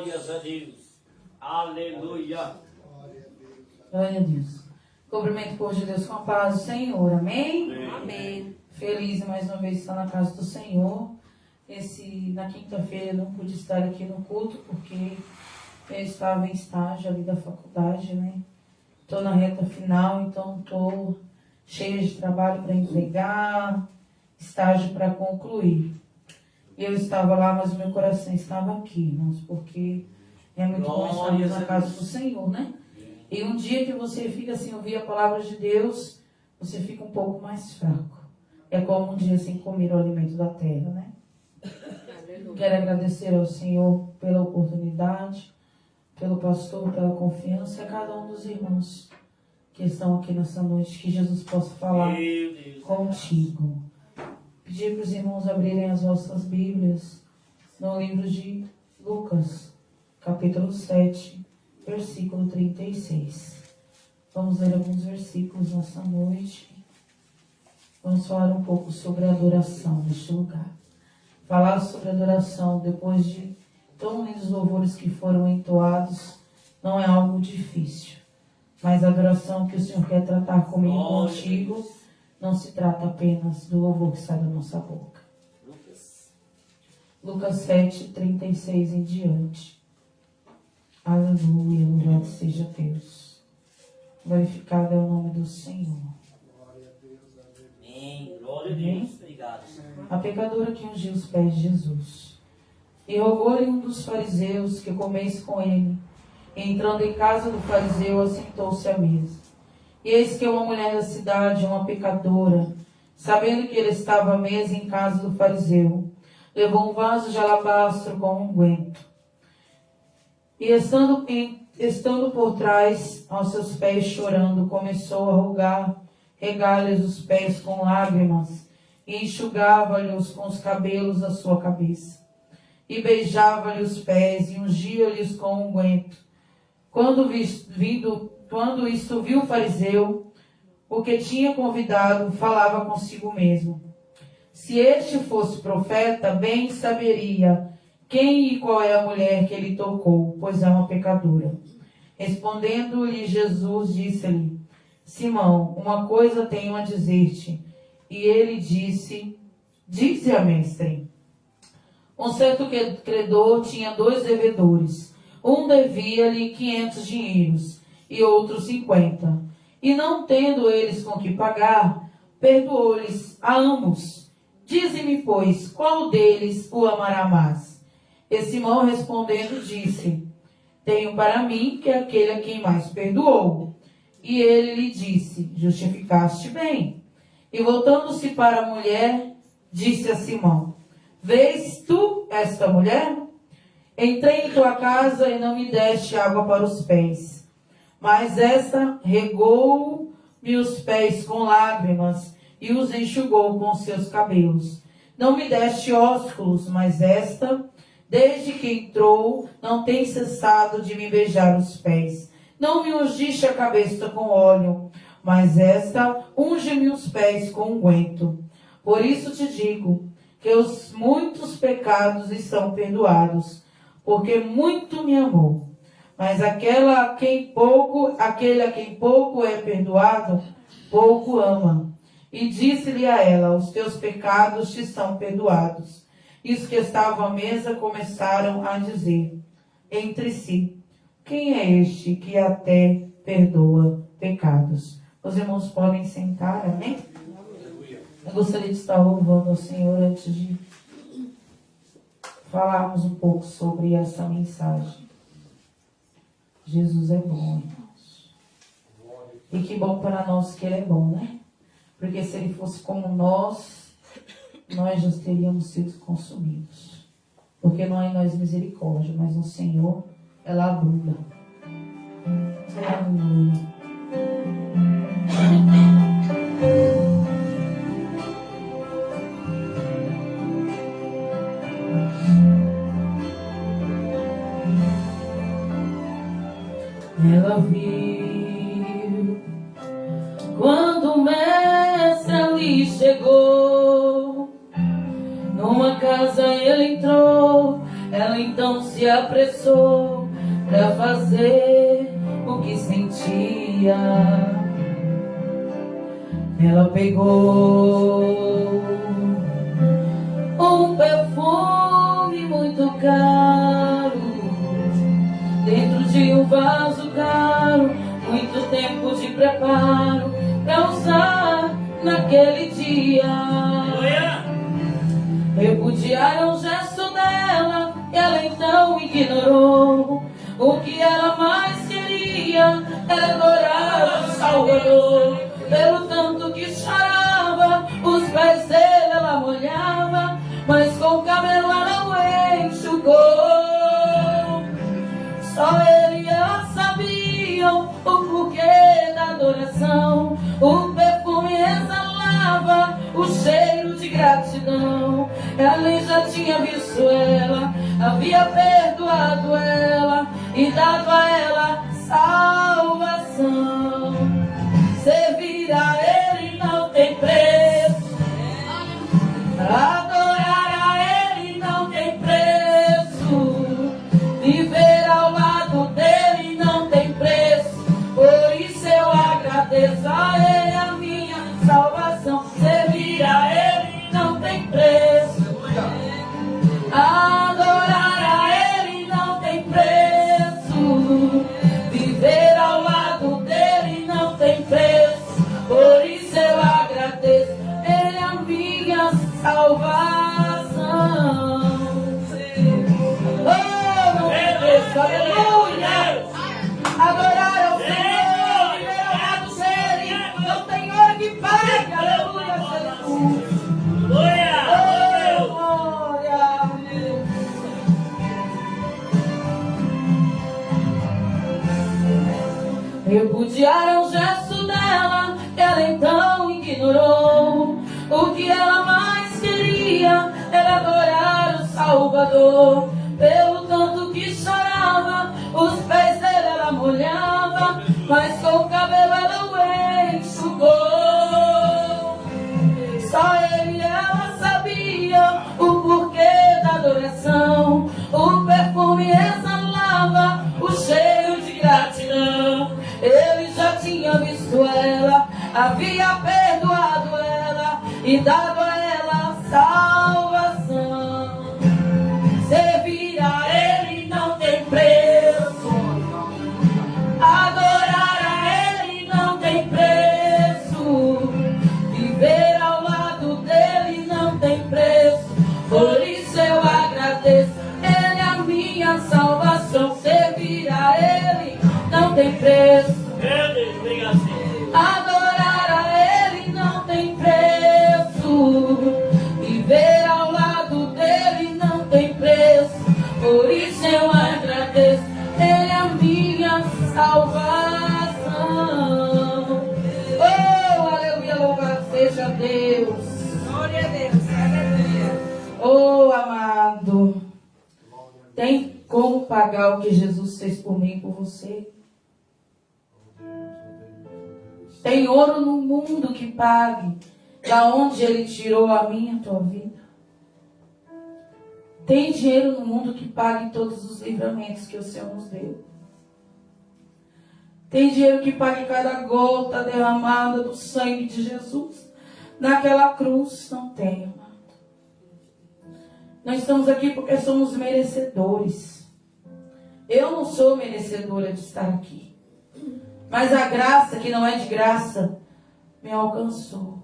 Glórias a Deus. Aleluia. Glória a Deus. Cumprimento o povo de Deus com a paz do Senhor. Amém? Amém. Feliz mais uma vez estar na casa do Senhor. Na quinta-feira eu não pude estar aqui no culto porque eu estava em estágio ali da faculdade, né? Estou na reta final, então estou cheia de trabalho para entregar, estágio para concluir. Eu estava lá, mas o meu coração estava aqui, irmãos, porque é muito bom estarmos na casa do Senhor, né? E um dia que você fica sem ouvir a palavra de Deus, você fica um pouco mais fraco. É como um dia sem comer o alimento da terra, né? Aleluia. Quero agradecer ao Senhor pela oportunidade, pelo pastor, pela confiança, a cada um dos irmãos que estão aqui nessa noite, que Jesus possa falar contigo. Pedir para os irmãos abrirem as vossas Bíblias no livro de Lucas, capítulo 7, versículo 36. Vamos ler alguns versículos nessa noite. Vamos falar um pouco sobre a adoração neste lugar. Falar sobre adoração depois de tão lindos louvores que foram entoados não é algo difícil. Mas a adoração que o Senhor quer tratar comigo e contigo não se trata apenas do louvor que sai da nossa boca. Lucas 7, 36 em diante. Aleluia, louvado seja Deus. Glorificado é o nome do Senhor. Amém. Glória a Deus. Obrigado. A pecadora que ungiu os pés de Jesus. E rogou-lhe um dos fariseus que comesse com ele. E entrando em casa do fariseu, assentou-se à mesa. E eis que uma mulher da cidade, uma pecadora, sabendo que ele estava à mesa em casa do fariseu, levou um vaso de alabastro com unguento. E estando por trás, aos seus pés chorando, começou a regar-lhes os pés com lágrimas, e enxugava-lhes com os cabelos da sua cabeça. E beijava-lhe os pés, e ungia-lhes com unguento. Quando isto viu o fariseu, o que tinha convidado, falava consigo mesmo: se este fosse profeta, bem saberia quem e qual é a mulher que ele tocou, pois é uma pecadora. Respondendo-lhe Jesus, disse-lhe: Simão, uma coisa tenho a dizer-te. E ele disse: dize-a, mestre. Um certo credor tinha 2 devedores. Um devia-lhe 500 dinheiros e outro 50. E não tendo eles com que pagar, perdoou-lhes a ambos. Dize-me, pois, qual deles o amará mais? E Simão respondendo disse: tenho para mim que é aquele a quem mais perdoou. E ele lhe disse: justificaste bem. E voltando-se para a mulher, disse a Simão: vês tu esta mulher? Entrei em tua casa e não me deste água para os pés, mas esta regou-me os pés com lágrimas e os enxugou com seus cabelos. Não me deste ósculos, mas esta, desde que entrou, não tem cessado de me beijar os pés. Não me ungiste a cabeça com óleo, mas esta unge-me os pés com unguento. Por isso te digo que os muitos pecados lhe são perdoados, porque muito me amou. Mas aquele a quem pouco é perdoado, pouco ama. E disse-lhe a ela: os teus pecados te são perdoados. E os que estavam à mesa começaram a dizer entre si: quem é este que até perdoa pecados? Os irmãos podem sentar, amém? Eu gostaria de estar louvando ao Senhor antes de falarmos um pouco sobre essa mensagem. Jesus é bom, irmãos. E que bom para nós que Ele é bom, né? Porque se Ele fosse como nós já teríamos sido consumidos. Porque não é em nós misericórdia, mas no Senhor ela abunda. Aleluia. Ela viu quando o mestre ali chegou. Numa casa ele entrou, ela então então se apressou para fazer o que sentia. Ela pegou um perfume muito caro dentro de um vaso caro, muito tempo de preparo para usar naquele dia. Repudiaram o gesto dela e ela então ignorou. O que ela mais queria era adorar o Salvador. Pelo tanto que chorava, os pés dele ela molhava, mas com o cabelo ela o enxugou. Só ele e ela sabiam o porquê da adoração. O perfume exalava o cheiro de gratidão. Ela já tinha visto ela, havia perdoado ela e dado a ela salvação. Servir a ele não tem preço, adorar a ele não tem preço, viver ao lado dele não tem preço. Por isso eu agradeço a ele a minha salvação. Servir a ele não tem preço, adorar a ele não tem preço, viver ao lado dele não tem preço. Por isso eu agradeço, ele é a minha salvação. Oh, não tem preço, aleluia. Adorar ao Senhor, viver ao lado dele, não tem hora que pague, aleluia, Jesus. Oh, glória. Repudiaram o gesto dela, ela então ignorou. O que ela mais queria era adorar o Salvador. Pelo tanto que chorava, os pés dele ela molhava, mas com o cabelo ela o enxugou. Só ele e ela sabia o porquê da adoração. O perfume exalava o cheiro de gratidão. Ele já tinha visto ela, havia perdoado ela e dado a ela salvação. Servir a ele não tem preço, adorar a ele não tem preço, viver ao lado dele não tem preço. Por isso eu agradeço, ele é a minha salvação. Servir a ele não tem preço, adorar a ele não tem preço, viver ao lado dele não tem preço. Por isso eu agradeço, ele é a minha salvação. Oh, aleluia, louvado seja Deus. Glória a Deus, aleluia. Oh, amado, tem como pagar o que Jesus fez por mim e por você? Tem ouro no mundo que pague da onde ele tirou a minha e a tua vida? Tem dinheiro no mundo que pague todos os livramentos que o Senhor nos deu? Tem dinheiro que pague cada gota derramada do sangue de Jesus naquela cruz? Não tem, amado. Nós estamos aqui porque somos merecedores. Eu não sou merecedora de estar aqui. Mas a graça, que não é de graça, me alcançou.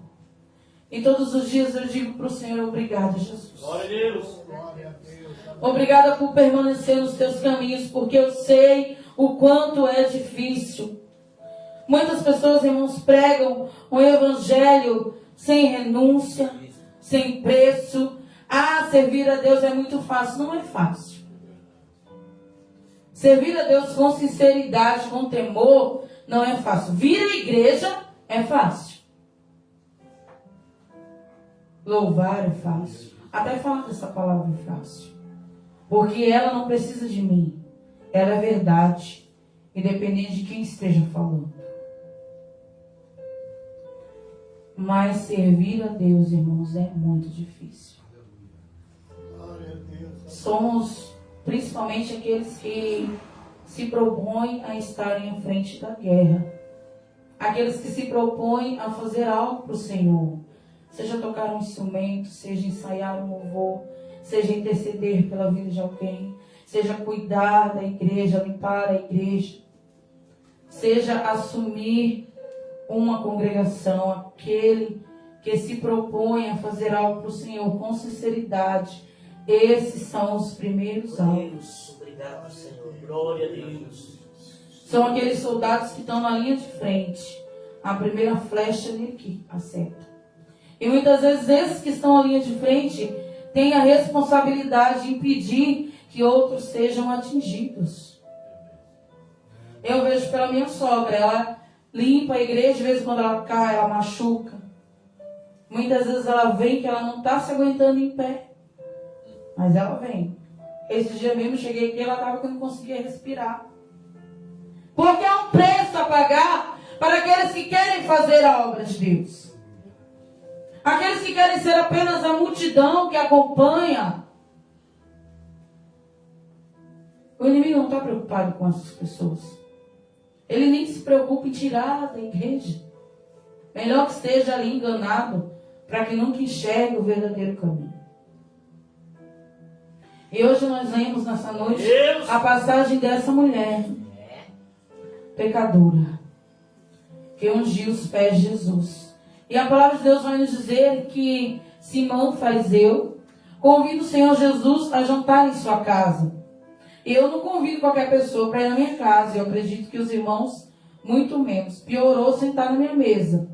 E todos os dias eu digo para o Senhor, obrigada, Jesus. Glória a Deus. Obrigada por permanecer nos teus caminhos, porque eu sei o quanto é difícil. Muitas pessoas, irmãos, pregam um evangelho sem renúncia, sem preço. Ah, servir a Deus é muito fácil. Não é fácil. Servir a Deus com sinceridade, com temor, não é fácil. Vir à igreja é fácil. Louvar é fácil. Até falar dessa palavra é fácil. Porque ela não precisa de mim. Ela é verdade. Independente de quem esteja falando. Mas servir a Deus, irmãos, é muito difícil. Somos principalmente aqueles que se propõem a estarem à frente da guerra. Aqueles que se propõem a fazer algo para o Senhor. Seja tocar um instrumento, seja ensaiar um louvor, seja interceder pela vida de alguém, seja cuidar da igreja, limpar a igreja, seja assumir uma congregação, aquele que se propõe a fazer algo para o Senhor com sinceridade. Esses são os primeiros alvos. Obrigado, Senhor. Glória a Deus. São aqueles soldados que estão na linha de frente. A primeira flecha ali que acerta. E muitas vezes esses que estão na linha de frente têm a responsabilidade de impedir que outros sejam atingidos. Eu vejo pela minha sogra, ela limpa a igreja, de vez em quando ela cai, ela machuca. Muitas vezes ela vem que ela não está se aguentando em pé. Mas ela vem. Esse dia mesmo eu cheguei aqui, ela estava que eu não conseguia respirar. Porque há um preço a pagar para aqueles que querem fazer a obra de Deus. Aqueles que querem ser apenas a multidão que acompanha. O inimigo não está preocupado com essas pessoas. Ele nem se preocupa em tirar da igreja. Melhor que esteja ali enganado, para que nunca enxergue o verdadeiro caminho. E hoje nós lemos nessa noite a passagem dessa mulher pecadora, que ungiu os pés de Jesus. E a palavra de Deus vai nos dizer que Simão, fariseu, convida o Senhor Jesus a jantar em sua casa. E eu não convido qualquer pessoa para ir na minha casa. Eu acredito que os irmãos, muito menos. Piorou sentar na minha mesa.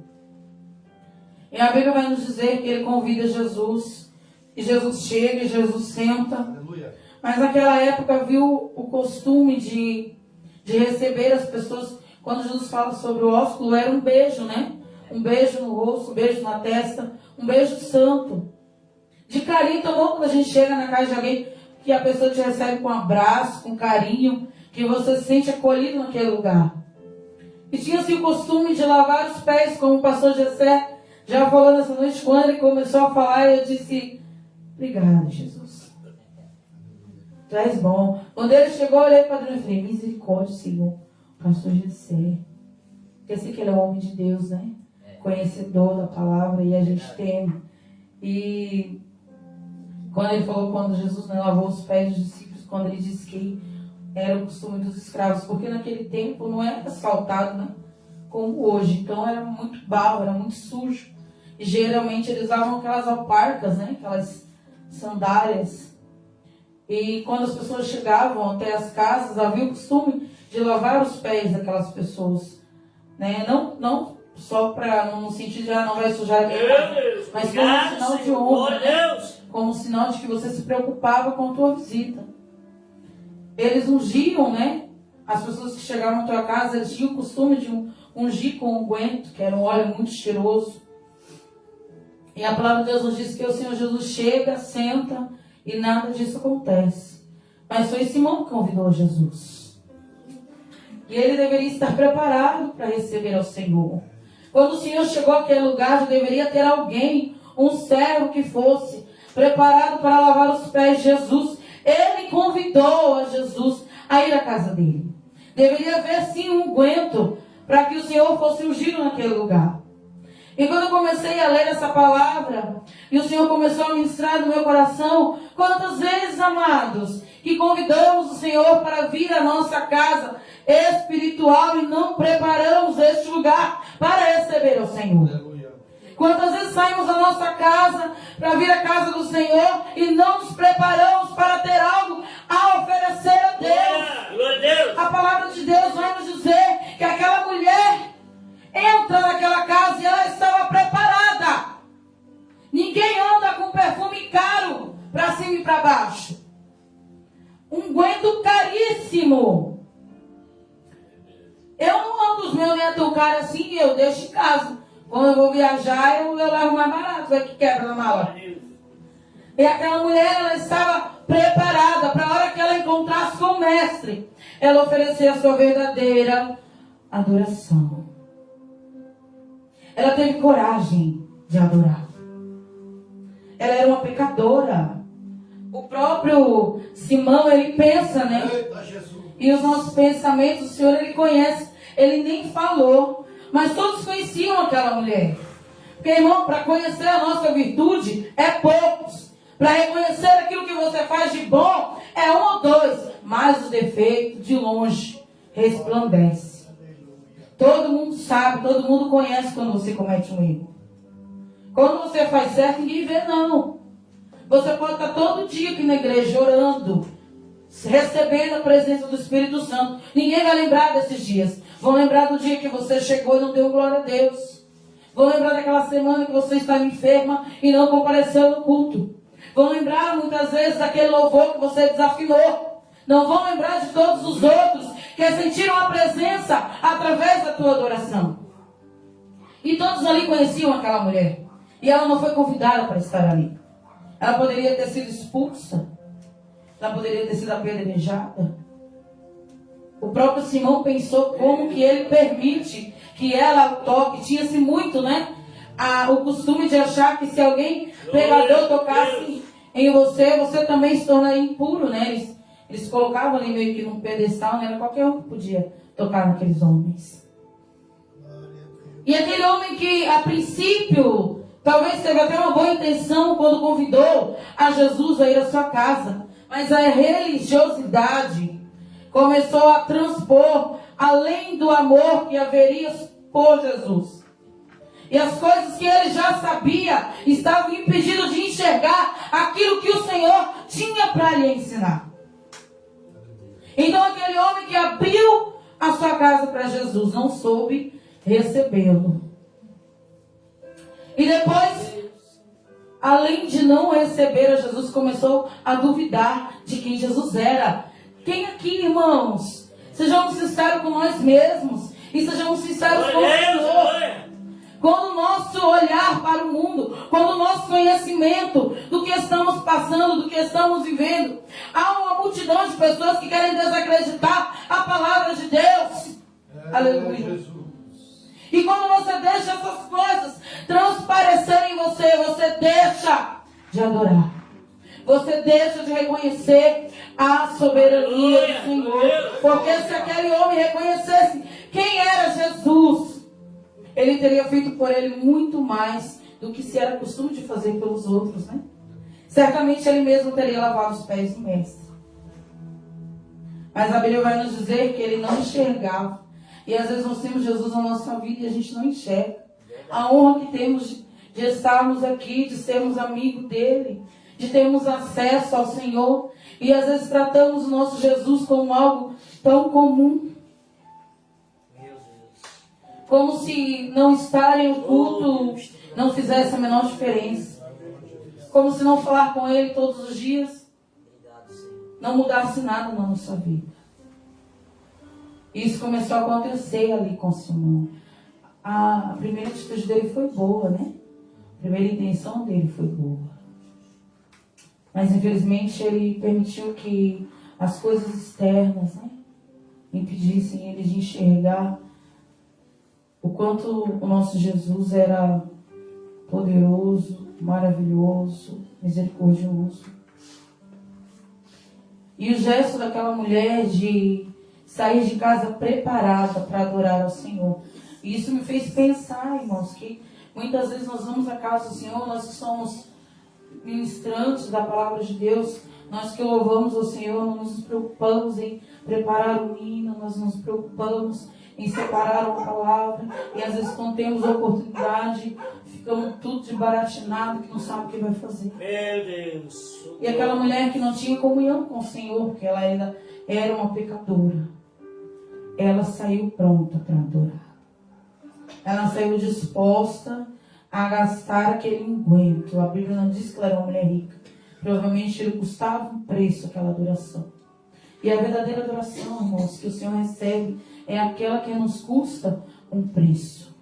E a Bíblia vai nos dizer que ele convida Jesus. E Jesus chega e Jesus senta. Aleluia. Mas naquela época viu o costume de receber as pessoas. Quando Jesus fala sobre o ósculo, era um beijo, né? Um beijo no rosto, um beijo na testa, um beijo santo. De carinho, tão bom quando a gente chega na casa de alguém, que a pessoa te recebe com um abraço, com carinho, que você se sente acolhido naquele lugar. E tinha-se o costume de lavar os pés, como o pastor Gessé já falou nessa noite, quando ele começou a falar, eu disse, obrigado, Jesus. Tu és bom. Quando ele chegou, eu olhei para Deus e falei, misericórdia, Senhor, pastor Gessé. Eu sei que ele é um homem de Deus, né? Conhecedor da palavra, e a gente teme. E quando ele falou, quando Jesus lavou os pés dos discípulos, quando ele disse que era o costume dos escravos, porque naquele tempo não era asfaltado, né? Como hoje. Então era muito barro, era muito sujo. E geralmente eles usavam aquelas alparcas, né? Aquelas sandálias. E quando as pessoas chegavam até as casas, havia o costume de lavar os pés daquelas pessoas, né? Não só para, no sentido de não vai sujar aqui, mas como um sinal de honra, né? Como um sinal de que você se preocupava com a tua visita. Eles ungiam, né? As pessoas que chegavam na tua casa, eles tinham o costume de ungir com unguento, que era um óleo muito cheiroso. E a palavra de Deus nos diz que o Senhor Jesus chega, senta, e nada disso acontece. Mas foi Simão que convidou Jesus. E ele deveria estar preparado para receber ao Senhor. Quando o Senhor chegou àquele lugar, já deveria ter alguém, um servo que fosse preparado para lavar os pés de Jesus. Ele convidou a Jesus a ir à casa dele. Deveria haver sim um unguento para que o Senhor fosse ungido naquele lugar. E quando eu comecei a ler essa palavra, e o Senhor começou a ministrar no meu coração, quantas vezes, amados, que convidamos o Senhor para vir à nossa casa espiritual e não preparamos este lugar para receber o Senhor. Quantas vezes saímos da nossa casa para vir à casa do Senhor e não nos preparamos para ter algo a oferecer a Deus. A palavra de Deus vai nos dizer que aquela mulher entra naquela casa e ela estava preparada. Ninguém anda com perfume caro para cima e para baixo. Unguento caríssimo. Eu não ando os meus nem é tão caro assim e eu deixo em casa. Quando eu vou viajar, eu levo mais barato, vai que quebra na mala. E aquela mulher, ela estava preparada para a hora que ela encontrasse com o mestre, ela oferecer a sua verdadeira adoração. Ela teve coragem de adorar. Ela era uma pecadora. o próprio Simão, ele pensa, né? E os nossos pensamentos, o Senhor, ele conhece. Ele nem falou, mas todos conheciam aquela mulher. Porque, irmão, para conhecer a nossa virtude, é poucos. Para reconhecer aquilo que você faz de bom, é um ou dois. Mas o defeito, de longe, resplandece. Todo mundo sabe, todo mundo conhece quando você comete um erro. Quando você faz certo, ninguém vê, não. Você pode estar todo dia aqui na igreja orando, recebendo a presença do Espírito Santo. Ninguém vai lembrar desses dias. Vão lembrar do dia que você chegou e não deu glória a Deus. Vão lembrar daquela semana que você estava enferma e não compareceu no culto. Vão lembrar muitas vezes daquele louvor que você desafinou. Não vão lembrar de todos os outros que sentiram a presença através da tua adoração. E todos ali conheciam aquela mulher. E ela não foi convidada para estar ali. Ela poderia ter sido expulsa. Ela poderia ter sido apedrejada. O próprio Simão pensou como que ele permite que ela toque. Tinha-se muito, né? O costume de achar que se alguém pecador tocasse em você, você também se tornaria impuro, né? Eles colocavam ali meio que num pedestal, né? Era qualquer um que podia tocar naqueles homens. E aquele homem que, a princípio, talvez teve até uma boa intenção quando convidou a Jesus a ir à sua casa. Mas a religiosidade começou a transpor além do amor que haveria por Jesus. E as coisas que ele já sabia estavam impedindo de enxergar aquilo que o Senhor tinha para lhe ensinar. Então aquele homem que abriu a sua casa para Jesus não soube recebê-lo. E depois, além de não receber a Jesus, começou a duvidar de quem Jesus era. Quem aqui, irmãos? Sejamos sinceros com nós mesmos e sejamos sinceros com o Senhor. Quando o nosso olhar para o mundo, quando o nosso conhecimento do que estamos passando, do que estamos vivendo, há uma multidão de pessoas que querem desacreditar a palavra de Deus. Aleluia. E quando você deixa essas coisas transparecerem em você, você deixa de adorar. Você deixa de reconhecer a soberania do Senhor. Porque se aquele homem reconhecesse quem era Jesus, ele teria feito por ele muito mais do que se era costume de fazer pelos outros, né? Certamente ele mesmo teria lavado os pés do mestre. Mas a Bíblia vai nos dizer que ele não enxergava. E às vezes nós temos Jesus na nossa vida e a gente não enxerga. A honra que temos de estarmos aqui, de sermos amigos dele, de termos acesso ao Senhor. E às vezes tratamos o nosso Jesus como algo tão comum. Como se não estar em um culto não fizesse a menor diferença. Como se não falar com ele todos os dias não mudasse nada na nossa vida. Isso começou a acontecer ali com Simão. A primeira atitude dele foi boa, né? A primeira intenção dele foi boa. Mas infelizmente ele permitiu que as coisas externas, né, impedissem ele de enxergar o quanto o nosso Jesus era poderoso, maravilhoso, misericordioso. E o gesto daquela mulher de sair de casa preparada para adorar ao Senhor. E isso me fez pensar, irmãos, que muitas vezes nós vamos à casa do Senhor, nós que somos ministrantes da palavra de Deus, nós que louvamos ao Senhor, não nos preocupamos em preparar um hino, nós nos preocupamos em separar uma palavra, e às vezes quando temos a oportunidade, ficamos tudo desbaratinado, que não sabe o que vai fazer. Meu Deus. E aquela mulher que não tinha comunhão com o Senhor, porque ela ainda era uma pecadora, ela saiu pronta para adorar. Ela saiu disposta a gastar aquele unguento. A Bíblia não diz que ela era uma mulher rica. Provavelmente ele custava um preço, aquela adoração. E a verdadeira adoração, irmãos, que o Senhor recebe é aquela que nos custa um preço.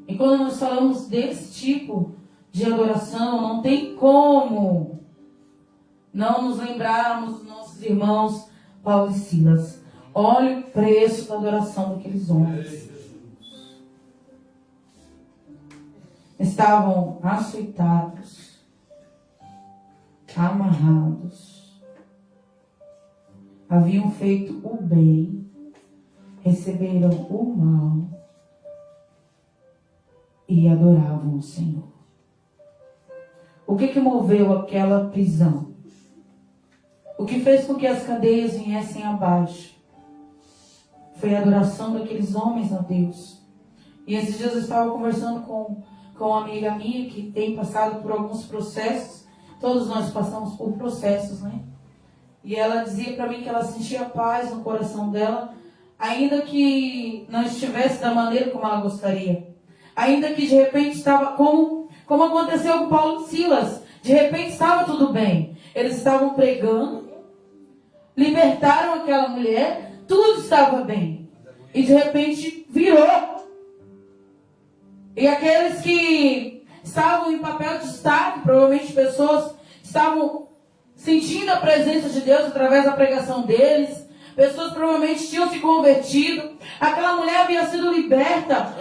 E quando nós falamos desse tipo de adoração, não tem como não nos lembrarmos dos nossos irmãos Paulo e Silas. Olha o preço da adoração daqueles homens. Estavam açoitados, amarrados, haviam feito o bem, receberam o mal e adoravam o Senhor. O que moveu aquela prisão? O que fez com que as cadeias viessem abaixo? Foi a adoração daqueles homens a Deus. E esses dias eu estava conversando com uma amiga minha que tem passado por alguns processos. Todos nós passamos por processos, né? E ela dizia para mim que ela sentia paz no coração dela, ainda que não estivesse da maneira como ela gostaria. Ainda que de repente estava como aconteceu com Paulo e Silas. De repente estava tudo bem. Eles estavam pregando, libertaram aquela mulher, tudo estava bem. E de repente virou. E aqueles que estavam em papel de destaque, provavelmente pessoas estavam sentindo a presença de Deus através da pregação deles. Pessoas provavelmente tinham se convertido. Aquela mulher havia sido liberta.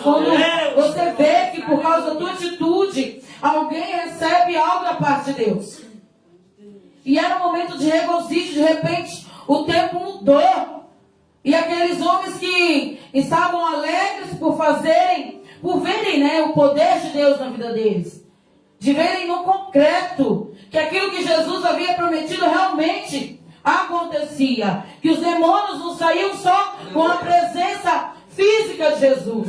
Quando você vê que por causa da tua atitude, alguém recebe algo da parte de Deus. E era um momento de regozijo, de repente o tempo mudou. E aqueles homens que estavam alegres por verem, né, o poder de Deus na vida deles. De verem no concreto que aquilo que Jesus havia prometido realmente acontecia. Que os demônios não saíam só com a presença física de Jesus,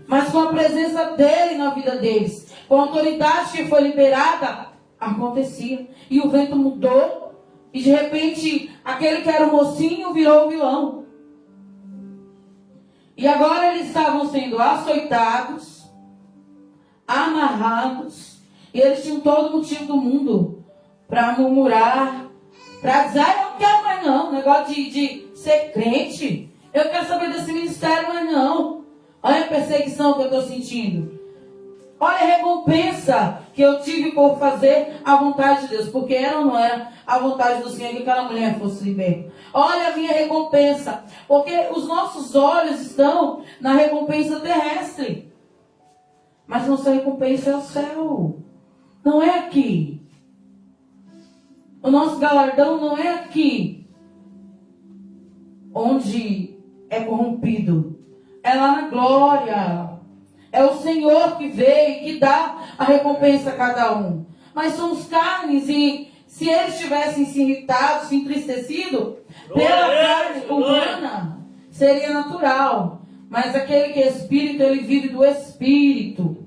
mas com a presença dele na vida deles. Com a autoridade que foi liberada, acontecia. E o vento mudou. E de repente, aquele que era o mocinho virou o vilão. E agora eles estavam sendo açoitados, amarrados. E eles tinham todo o motivo do mundo para murmurar, para dizer: eu não quero mais não, negócio de ser crente. Eu quero saber desse ministério, mas não. Olha a perseguição que eu estou sentindo. Olha a recompensa que eu tive por fazer a vontade de Deus. Porque era ou não era a vontade do Senhor que aquela mulher fosse liberta. Olha a minha recompensa. Porque os nossos olhos estão na recompensa terrestre. Mas nossa recompensa é o céu. Não é aqui. O nosso galardão não é aqui, onde é corrompido. É lá na glória. É o Senhor que veio e que dá a recompensa a cada um. Mas são os carnes, e se eles tivessem se irritado, se entristecido pela carne humana, seria natural. Mas aquele que é espírito, ele vive do espírito.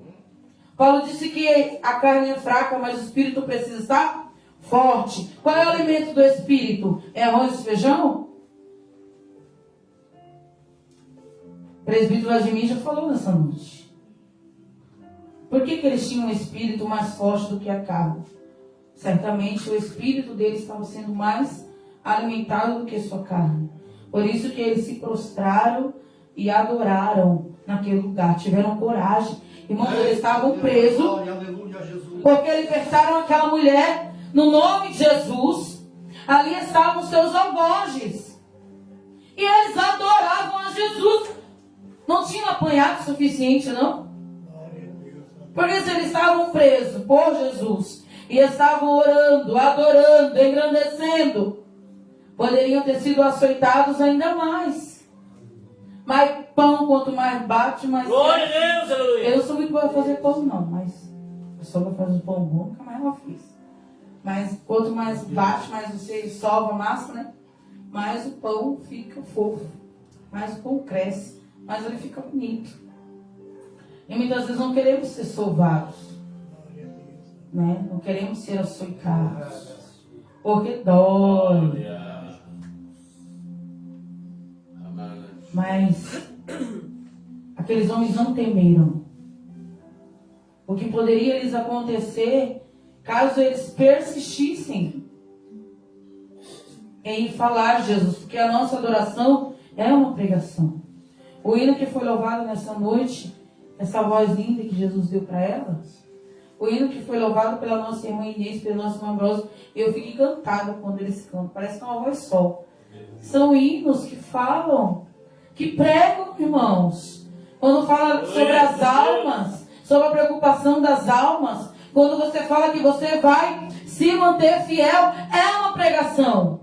Paulo disse que a carne é fraca, mas o espírito precisa estar forte. Qual é o alimento do espírito? É arroz e feijão? O presbítero Vladimir já falou nessa noite. Por que eles tinham um espírito mais forte do que a carne? Certamente o espírito deles estava sendo mais alimentado do que a sua carne. Por isso que eles se prostraram e adoraram naquele lugar. Tiveram coragem. Irmãos, eles estavam presos porque libertaram aquela mulher no nome de Jesus. Ali estavam seus algojes. E eles adoravam a Jesus. Não tinham apanhado o suficiente, não? Porque se eles estavam presos por Jesus e estavam orando, adorando, engrandecendo, poderiam ter sido açoitados ainda mais. Mas pão, quanto mais bate, mais... Glória a Deus, aleluia. Eu não sou muito boa a fazer pão, não, mas a sogra faz o pão bom, nunca mais ela fez. Mas quanto mais bate, mais você sova a massa, né? Mais o pão fica fofo, mais o pão cresce, mais ele fica bonito. E muitas vezes não queremos ser sovados, né? Não queremos ser açoitados, porque dói. Mas aqueles homens não temeram o que poderia lhes acontecer caso eles persistissem em falar de Jesus, porque a nossa adoração é uma pregação. O hino que foi louvado nessa noite, essa voz linda que Jesus deu para ela, o hino que foi louvado pela nossa irmã Inês, pelo nosso irmão Ambrósio, eu fico encantada quando eles cantam, parece que é uma voz só. São hinos que falam, que pregam, irmãos, quando fala sobre as almas, sobre a preocupação das almas, quando você fala que você vai se manter fiel, é uma pregação.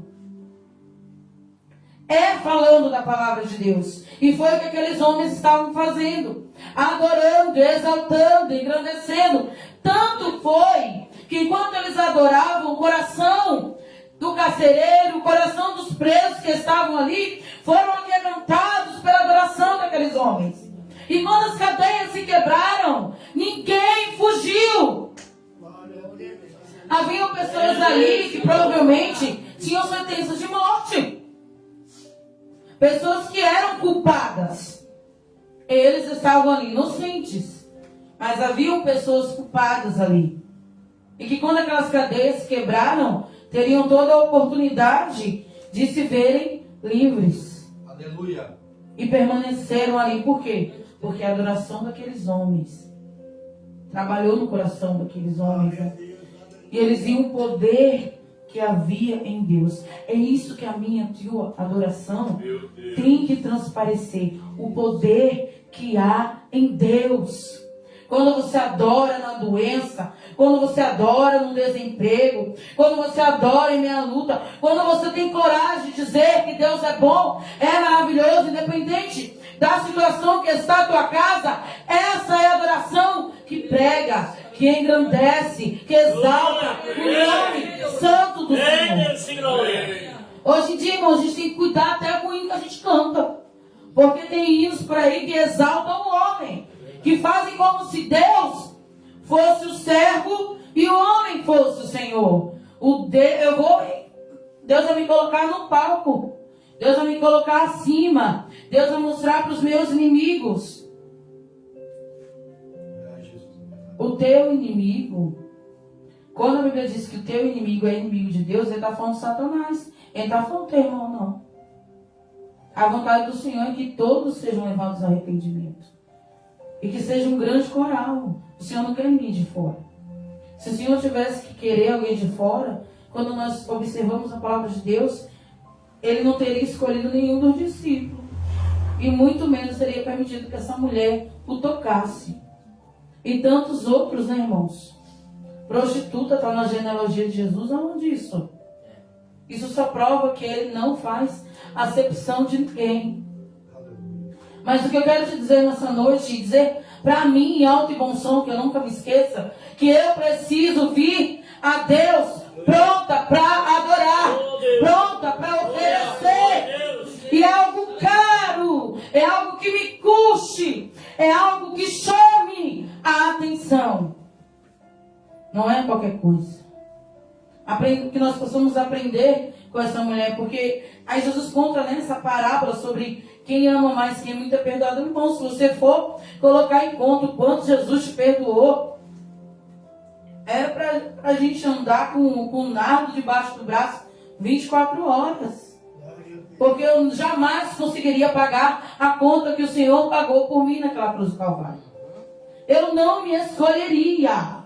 É falando da palavra de Deus. E foi o que aqueles homens estavam fazendo. Adorando, exaltando, engrandecendo. Tanto foi que enquanto eles adoravam, o coração do carcereiro, o coração dos presos que estavam ali, foram aquebrantados pela adoração daqueles homens. E quando as cadeias se quebraram, ninguém fugiu. Haviam pessoas ali que provavelmente tinham sentença de morte. Pessoas que eram culpadas. Eles estavam ali inocentes. Mas haviam pessoas culpadas ali. E que quando aquelas cadeias se quebraram, teriam toda a oportunidade de se verem livres. Aleluia. E permaneceram ali. Por quê? Porque a adoração daqueles homens trabalhou no coração daqueles homens. Né? E eles viam o poder que havia em Deus. É isso que a minha e tua adoração tem que transparecer. O poder que há em Deus. Quando você adora na doença, quando você adora no desemprego, quando você adora em minha luta, quando você tem coragem de dizer que Deus é bom, é maravilhoso, independente da situação que está a tua casa, essa é a adoração que prega, que engrandece, que exalta o nome santo do Senhor. Hoje em dia, irmão, a gente tem que cuidar até com o hino que a gente canta. Porque tem hinos por aí que exaltam o homem, que fazem como se Deus fosse o servo e o homem fosse o Senhor. Deus vai me colocar no palco. Deus vai me colocar acima. Deus vai mostrar para os meus inimigos. O teu inimigo, quando a Bíblia diz que o teu inimigo é inimigo de Deus, ele está falando de Satanás. Ele está falando teu irmão, não. A vontade do Senhor é que todos sejam levados ao arrependimento. E que seja um grande coral. O Senhor não quer ninguém de fora. Se o Senhor tivesse que querer alguém de fora, quando nós observamos a palavra de Deus, Ele não teria escolhido nenhum dos discípulos. E muito menos seria permitido que essa mulher o tocasse. E tantos outros, né, irmãos? Prostituta está na genealogia de Jesus, aonde isso? Isso só prova que Ele não faz acepção de ninguém. Mas o que eu quero te dizer nessa noite, dizer para mim, em alto e bom som, que eu nunca me esqueça, que eu preciso vir a Deus pronta para adorar, pronta para oferecer. E é algo caro, é algo que me custe, é algo que chame a atenção. Não é qualquer coisa. Que nós possamos aprender com essa mulher, porque aí Jesus conta nessa parábola sobre quem ama mais, quem é muito perdoado. Irmão, se você for colocar em conta o quanto Jesus te perdoou, era para a gente andar com um nardo debaixo do braço 24 horas. Porque eu jamais conseguiria pagar a conta que o Senhor pagou por mim naquela cruz do Calvário. Eu não me escolheria.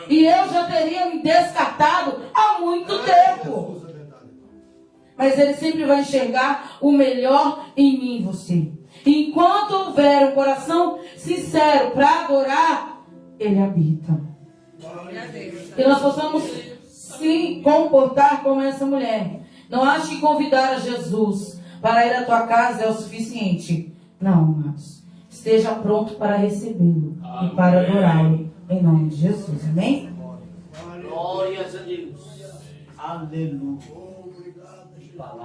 E eu já teria me descartado há muito tempo. Mas Ele sempre vai enxergar o melhor em mim e você. Enquanto houver um coração sincero para adorar, Ele habita. Que nós possamos se comportar como essa mulher. Não ache que convidar a Jesus para ir à tua casa é o suficiente. Não, amados. Esteja pronto para recebê-lo e para adorá-lo. Em nome de Jesus. Amém? Glórias a Deus. Aleluia.